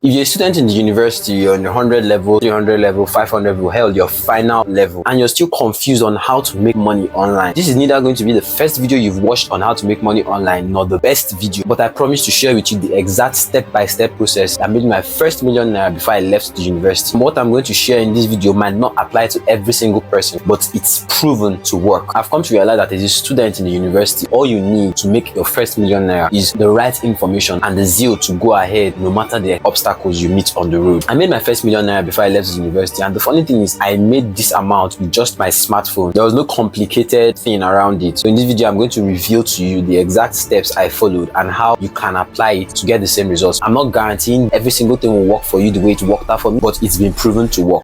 If you're a student in the university, you're on your 100 level, 300 level, 500 level, hell, your final level, and you're still confused on how to make money online, this is neither going to be the first video you've watched on how to make money online, nor the best video, but I promise to share with you the exact step-by-step process that made my first million naira before I left the university. What I'm going to share in this video might not apply to every single person, but it's proven to work. I've come to realize that as a student in the university, all you need to make your first million naira is the right information and the zeal to go ahead no matter the obstacles you meet on the road. I made my first million naira before I left the university, and the funny thing is I made this amount with just my smartphone. There was no complicated thing around it. So in this video, I'm going to reveal to you the exact steps I followed and how you can apply it to get the same results. I'm not guaranteeing every single thing will work for you the way it worked out for me, but it's been proven to work.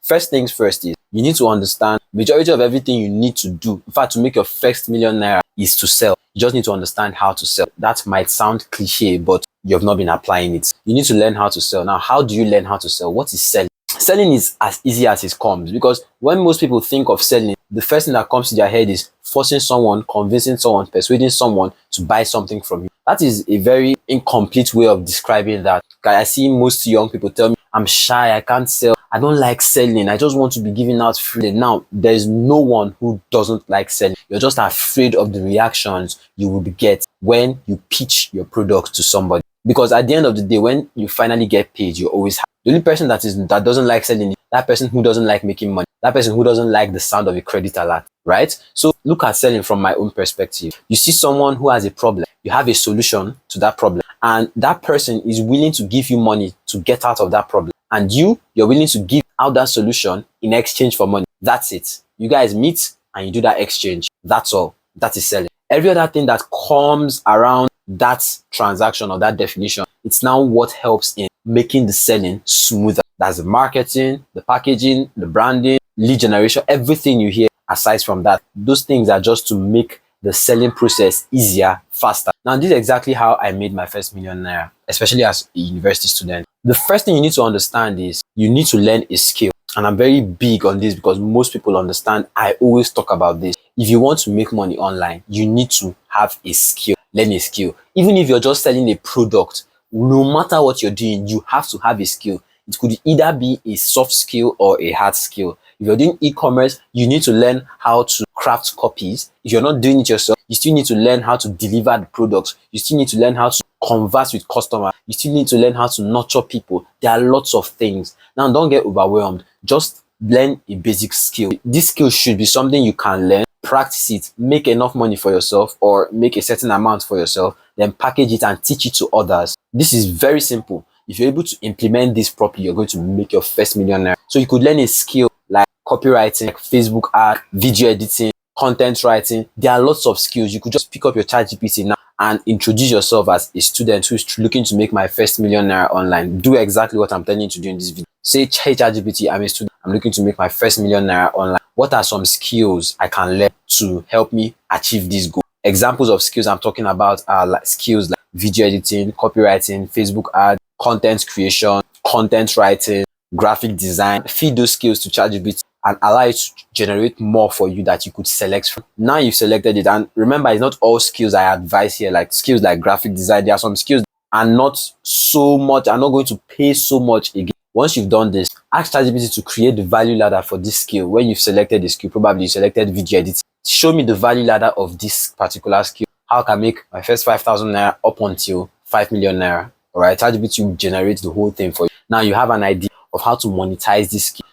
First things first is you need to understand majority of everything you need to do. In fact, to make your first million naira is to sell. You just need to understand how to sell. That might sound cliche, but you have not been applying it. You need to learn how to sell. Now, how do you learn how to sell? What is selling? Selling is as easy as it comes, because when most people think of selling, the first thing that comes to their head is forcing someone, convincing someone, persuading someone to buy something from you. That is a very incomplete way of describing that. I see most young people tell me, I'm shy, I can't sell, I don't like selling, I just want to be giving out freely. Now, there's no one who doesn't like selling. You're just afraid of the reactions you will get when you pitch your product to somebody. Because at the end of the day, when you finally get paid, you're always happy. The only person that doesn't like selling is that person who doesn't like making money, that person who doesn't like the sound of a credit alert, right? So look at selling from my own perspective. You see someone who has a problem, you have a solution to that problem, and that person is willing to give you money to get out of that problem. And you're willing to give out that solution in exchange for money. That's it. You guys meet and you do that exchange. That's all. That is selling. Every other thing that comes around that transaction or that definition, it's now what helps in making the selling smoother. That's the marketing, the packaging, the branding, lead generation, everything you hear aside from that. Those things are just to make the selling process easier, faster. Now, this is exactly how I made my first million naira, especially as a university student. The first thing you need to understand is you need to learn a skill. And I'm very big on this because most people understand. I always talk about this. If you want to make money online, you need to have a skill, learn a skill. Even if you're just selling a product, no matter what you're doing, you have to have a skill. It could either be a soft skill or a hard skill. If you're doing e-commerce, you need to learn how to craft copies. If you're not doing it yourself, you still need to learn how to deliver the products. You still need to learn how to converse with customers. You still need to learn how to nurture people. There are lots of things. Now, don't get overwhelmed. Just learn a basic skill. This skill should be something you can learn, practice it, make enough money for yourself or make a certain amount for yourself, then package it and teach it to others. This is very simple. If you're able to implement this properly, you're going to make your first million naira. So you could learn a skill like copywriting, like Facebook ad, video editing, content writing. There are lots of skills. You could just pick up your ChatGPT now and introduce yourself as a student who is looking to make my first million naira online. Do exactly what I'm telling you to do in this video. Say, hey ChatGPT, I'm a student. I'm looking to make my first million naira online. What are some skills I can learn to help me achieve this goal? Examples of skills I'm talking about are like skills like video editing, copywriting, Facebook ad, content creation, content writing, graphic design. Feed those skills to ChatGPT and allow it to generate more for you that you could select from. Now you've selected it, and remember, it's not all skills I advise here, like skills like graphic design. There are some skills that are not so much, are not going to pay so much again. Once you've done this, ask ChatGPT to create the value ladder for this skill. When you've selected the skill, probably you selected video editing. Show me the value ladder of this particular skill. How can I make my first 5,000 naira up until 5 million naira? All right, ChatGPT will generate the whole thing for you. Now you have an idea of how to monetize this skill.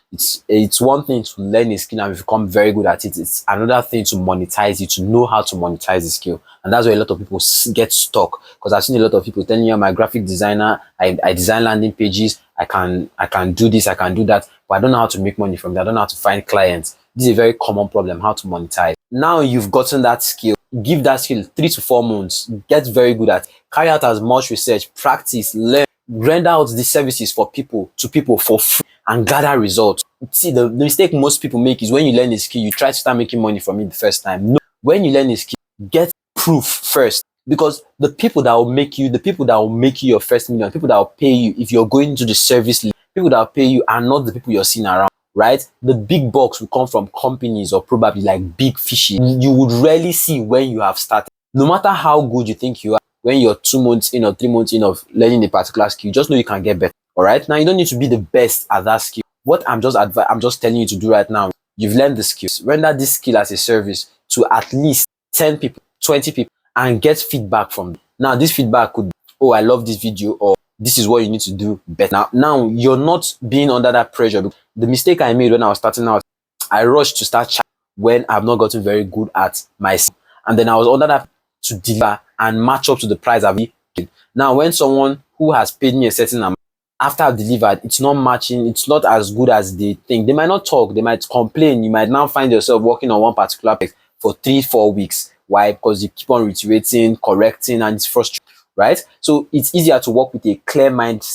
It's one thing to learn a skill and become very good at it. It's another thing to monetize it, to know how to monetize the skill. And that's where a lot of people get stuck, because I've seen a lot of people telling you, I'm a graphic designer, I design landing pages, I can do this, I can do that, but I don't know how to make money from that. I don't know how to find clients. This is a very common problem, how to monetize. Now you've gotten that skill, give that skill 3 to 4 months, get very good at it. Carry out as much research, practice, learn, render out the services for people, to people for free, and gather results. See, the mistake most people make is when you learn a skill, you try to start making money from it the first time. No, when you learn a skill, get proof first. Because the people that will make you your first million, people that will pay you if you're going to the service league, people that will pay you are not the people you're seeing around, right? The big bucks will come from companies or probably like big fishes you would rarely see when you have started. No matter how good you think you are, when you're 2 months in or 3 months in of learning a particular skill, just know you can get better. All right. Now you don't need to be the best at that skill. What I'm just telling you to do right now. You've learned the skills. Render this skill as a service to at least 10 people, 20 people, and get feedback from them. Now this feedback could be, oh, I love this video, or this is what you need to do better. Now you're not being under that pressure. The mistake I made when I was starting out, I rushed to start charging when I've not gotten very good at myself, and then I was under that to deliver and match up to the price I've paid. Now when someone who has paid me a certain amount, after I've delivered, it's not matching, it's not as good as they think. They might not talk, they might complain. You might now find yourself working on one particular project for 3-4 weeks. Why? Because you keep on reiterating, correcting, and it's frustrating, right? So it's easier to work with a clear mind.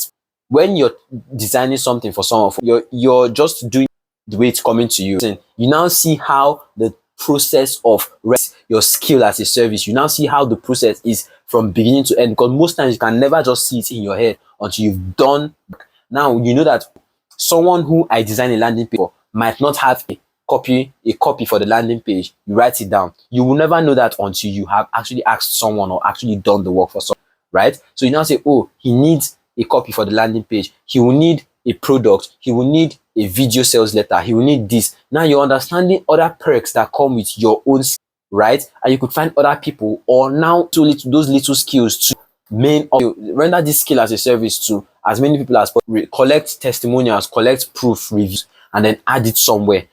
When you're designing something for someone, you're just doing the way it's coming to you. You now see how the process of your skill as a service, you now see how the process is from beginning to end, because most times you can never just see it in your head until you've done. Now you know that someone who I design a landing page for might not have a copy for the landing page. You write it down. You will never know that until you have actually asked someone or actually done the work for someone, right? So you now say, oh, he needs a copy for the landing page. He will need a product. He will need a video sales letter. He will need this. Now you're understanding other perks that come with your own, right? And you could find other people, or now those little skills to render this skill as a service to as many people as possible. Collect testimonials, collect proof, reviews, and then add it somewhere.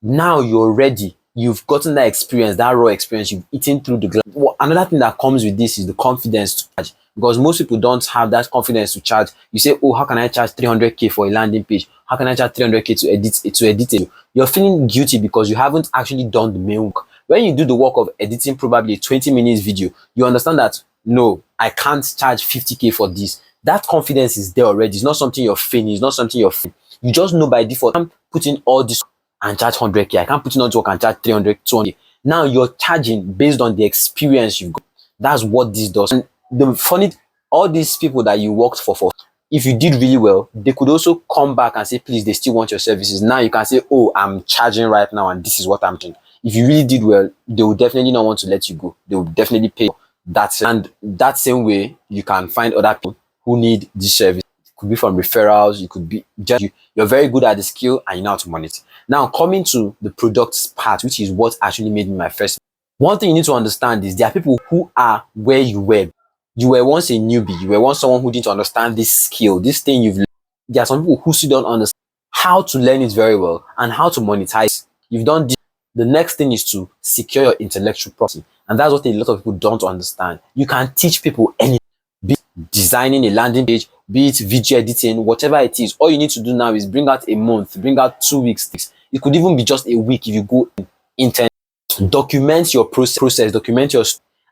Now you're ready. You've gotten that experience, that raw experience. You've eaten through the glass. Another thing that comes with this is the confidence to charge, because most people don't have that confidence to charge. You say, oh, how can I charge 300k for a landing page? How can I charge 300k to edit it? You're feeling guilty because you haven't actually done the main work. When you do the work of editing probably a 20 minutes video, you understand that, no, I can't charge 50k for this. That confidence is there already. It's not something you're feigning. It's not something you're feigning. You just know by default, I'm putting all this and charge 100k. I can't put in all this work and charge 300, 200. Now you're charging based on the experience you've got. That's what this does. And the funny, all these people that you worked for, if you did really well, they could also come back and say, please, they still want your services. Now you can say, oh, I'm charging right now and this is what I'm doing. If you really did well, they will definitely not want to let you go. They will definitely pay that. And that same way, you can find other people who need this service. It could be from referrals. You could be just you're very good at the skill and you know how to monitor. Now coming to the products part, which is what actually made me my first. One thing you need to understand is there are people who are where you were. You were once a newbie. You were once someone who didn't understand this skill, this thing you've learned. There are some people who still don't understand how to learn it very well and how to monetize. You've done this. The next thing is to secure your intellectual property. And that's what a lot of people don't understand. You can teach people anything, be it designing a landing page, be it video editing, whatever it is. All you need to do now is bring out a month, bring out 2 weeks. It could even be just a week if you go internet. Document your process, document your,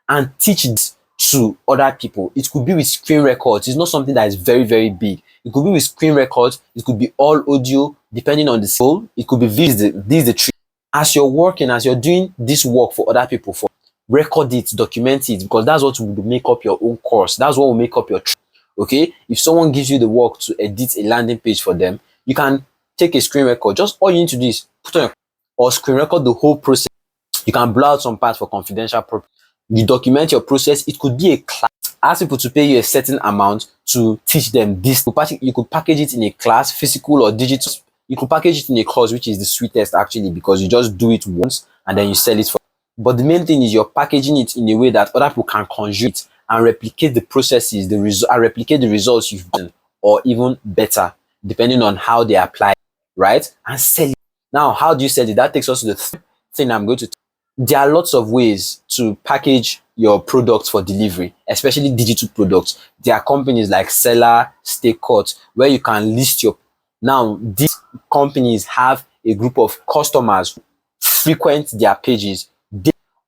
and teach it to other people. It could be with screen records. It's not something that is very, very big. It could be with screen records. It could be all audio, depending on the skill. It could be this is the trick. As you're working, as you're doing this work for other people, for record it, document it, because that's what will make up your own course. That's what will make up your okay. If someone gives you the work to edit a landing page for them, you can take a screen record. Just all you need to do is put on your, or screen record the whole process. You can blow out some parts for confidential purpose. You document your process. It could be a class. Ask people to pay you a certain amount to teach them this. You could package it in a class, physical or digital. You could package it in a course, which is the sweetest actually, because you just do it once and then you sell it for. But the main thing is you're packaging it in a way that other people can consume it and replicate the processes, and replicate the results you've done, or even better, depending on how they apply, right? And sell it. Now, how do you sell it? That takes us to the third thing I'm going to. There are lots of ways to package your products for delivery, especially digital products. There are companies like Seller, StayCut, where you can list your. Now, these companies have a group of customers who frequent their pages,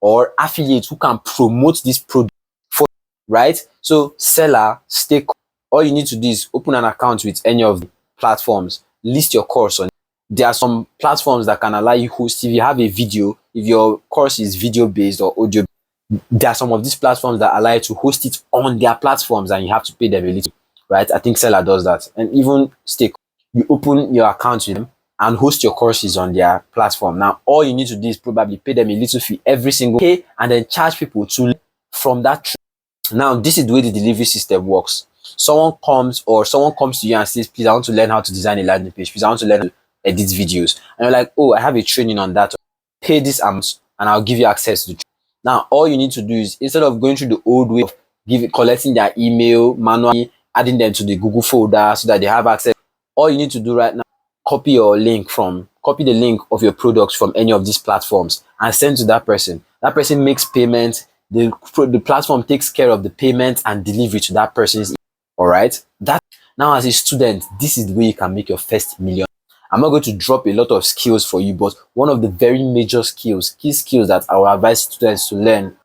or affiliates who can promote this product for, right? So Seller, StayCut, all you need to do is open an account with any of the platforms, list your course on. There are some platforms that can allow you host. If you have a video, if your course is video based or audio, there are some of these platforms that allow you to host it on their platforms and you have to pay them a little, right? I think Seller does that. And even StayCut, you open your account with them and host your courses on their platform. Now, all you need to do is probably pay them a little fee every single day and then charge people to from that. Now, this is the way the delivery system works. Someone comes to you and says, please, I want to learn how to design a landing page. Please, I want to learn how to edit videos. And you're like, oh, I have a training on that. Pay this amount and I'll give you access to the training. Now, all you need to do is, instead of going through the old way of collecting their email manually, adding them to the Google folder so that they have access, all you need to do right now, copy the link of your products from any of these platforms and send to that person. That person makes payment. The platform takes care of the payment and delivery to that person's. All right. That now, as a student, this is the way you can make your first million. I'm not going to drop a lot of skills for you, but one of the very major skills, key skills that I will advise students to learn: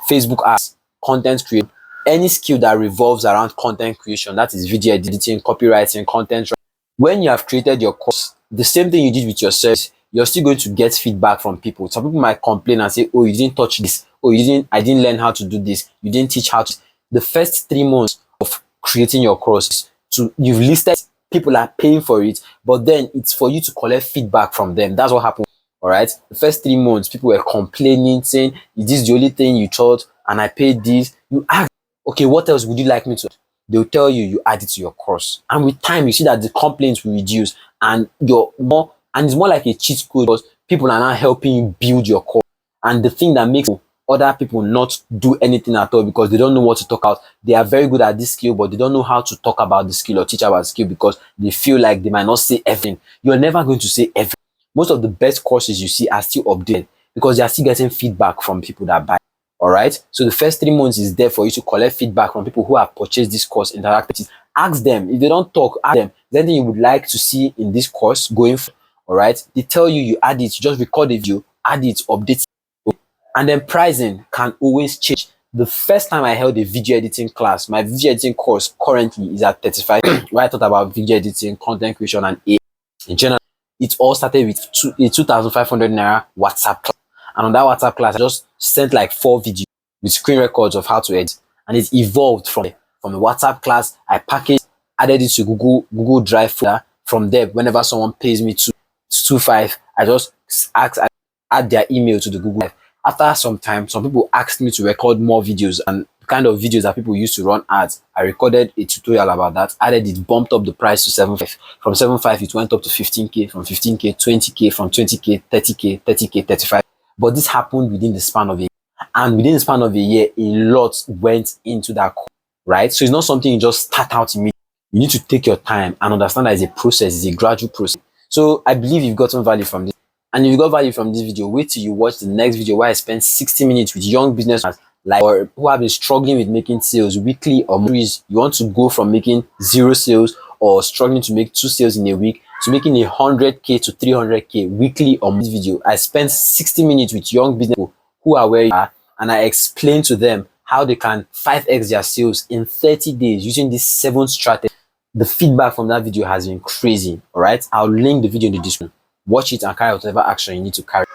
Facebook ads, content creation, any skill that revolves around content creation, that is video editing, copywriting, content. When you have created your course, the same thing you did with your service, you're still going to get feedback from people. Some people might complain and say, oh, you didn't touch this. Oh, I didn't learn how to do this. You didn't teach how to. The first 3 months of creating your course, you've listed, people are paying for it, but then it's for you to collect feedback from them. That's what happened. All right. The first 3 months, people were complaining, saying, is this the only thing you taught? And I paid this. You ask, okay, what else would you like me to? They'll tell you, you add it to your course. And with time, you see that the complaints will reduce and it's more like a cheat code, because people are now helping you build your course. And the thing that makes other people not do anything at all, because they don't know what to talk about. They are very good at this skill, but they don't know how to talk about the skill or teach about the skill, because they feel like they might not say everything. You're never going to say everything. Most of the best courses you see are still updated because they are still getting feedback from people that buy. All right. So the first 3 months is there for you to collect feedback from people who have purchased this course, interact with it. Ask them. If they don't talk, ask them, is there anything you would like to see in this course going forward? All right. They tell you, you add it, you just record a video, add it, update it. And then pricing can always change. The first time I held a video editing class, my video editing course currently is at 35, where I thought about video editing, content creation, and AI. In general, it all started with a 2,500 naira WhatsApp class. And on that WhatsApp class, I just sent like 4 videos with screen records of how to edit. And it evolved from the WhatsApp class. I packaged, added it to Google Drive folder. From there, whenever someone pays me 225, I just add their email to the Google Drive. After some time, some people asked me to record more videos, and the kind of videos that people use to run ads. I recorded a tutorial about that, added it, bumped up the price to 7.5. From 7.5, it went up to 15K, from 15K, 20K, from 20K, 30K, 30K, 35. But this happened within the span of a year. And within the span of a year, a lot went into that course, right? So it's not something you just start out immediately. You need to take your time and understand that it's a process, it's a gradual process. So I believe you've gotten value from this. And if you got value from this video, wait till you watch the next video where I spend 60 minutes with young business owners like, or who have been struggling with making sales weekly or monthly. You want to go from making 0 sales or struggling to make 2 sales in a week to making 100K to 300K weekly or monthly. Video, I spend 60 minutes with young business people who are where you are, and I explain to them how they can 5x their sales in 30 days using this 7 strategy. The feedback from that video has been crazy. All right, I'll link the video in the description. Watch it and carry out whatever action you need to carry.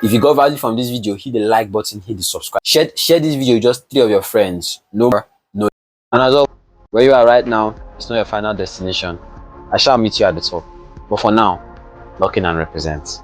If you got value from this video, hit the like button, hit the subscribe. Share this video with just 3 of your friends. No more, no. And as well, where you are right now, it's not your final destination. I shall meet you at the top. But for now, lock in and represent.